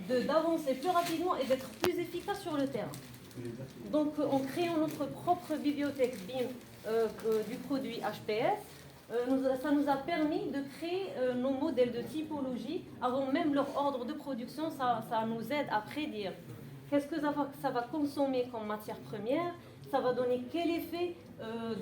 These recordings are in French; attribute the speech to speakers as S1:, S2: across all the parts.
S1: d'avancer plus rapidement et d'être plus efficace sur le terrain. Donc, en créant notre propre bibliothèque BIM du produit HPS, ça nous a permis de créer nos modèles de typologie avant même leur ordre de production. Ça nous aide à prédire qu'est-ce que ça va consommer comme matière première, ça va donner quel effet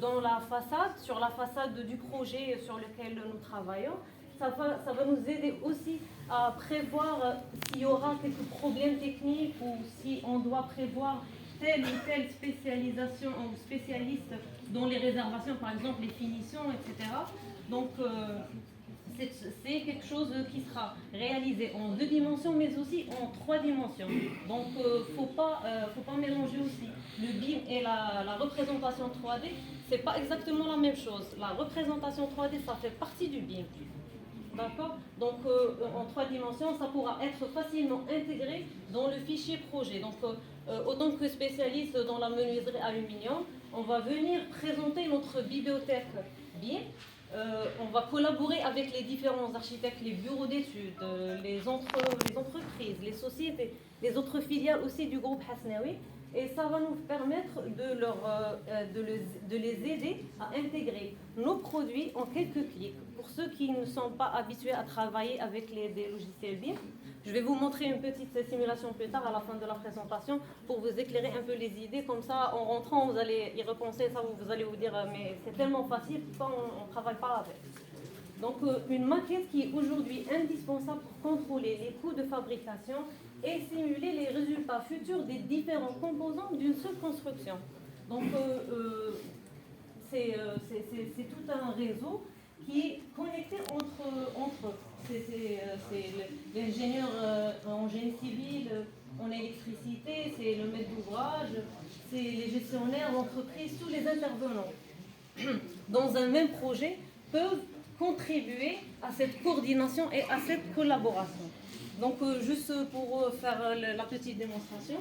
S1: dans la façade, sur la façade du projet sur lequel nous travaillons. Ça va nous aider aussi à prévoir s'il y aura quelques problèmes techniques ou si on doit prévoir telle ou telle spécialisation ou spécialiste dans les réservations, par exemple les finitions, etc. Donc, c'est quelque chose qui sera réalisé en 2 dimensions, mais aussi en 3 dimensions. Donc, faut pas mélanger aussi le BIM et la représentation 3D. C'est pas exactement la même chose. La représentation 3D, ça fait partie du BIM. D'accord. Donc, en 3 dimensions, ça pourra être facilement intégré dans le fichier projet. Donc, autant que spécialiste dans la menuiserie aluminium, on va venir présenter notre bibliothèque BIM. On va collaborer avec les différents architectes, les bureaux d'études, les entreprises, les sociétés, les autres filiales aussi du groupe Hasnaoui. Et ça va nous permettre de les aider à intégrer nos produits en quelques clics. Pour ceux qui ne sont pas habitués à travailler avec des logiciels BIM, je vais vous montrer une petite simulation plus tard à la fin de la présentation pour vous éclairer un peu les idées. Comme ça, en rentrant, vous allez y repenser. Ça, vous allez vous dire, mais c'est tellement facile, pourquoi on ne travaille pas avec. Donc, une maquette qui est aujourd'hui indispensable pour contrôler les coûts de fabrication et simuler les résultats futurs des différents composants d'une seule construction. Donc, c'est tout un réseau qui est connecté entre eux. C'est l'ingénieur en génie civil, en électricité, c'est le maître d'ouvrage, c'est les gestionnaires, l'entreprise, tous les intervenants dans un même projet peuvent contribuer à cette coordination et à cette collaboration. Donc, juste pour faire la petite démonstration,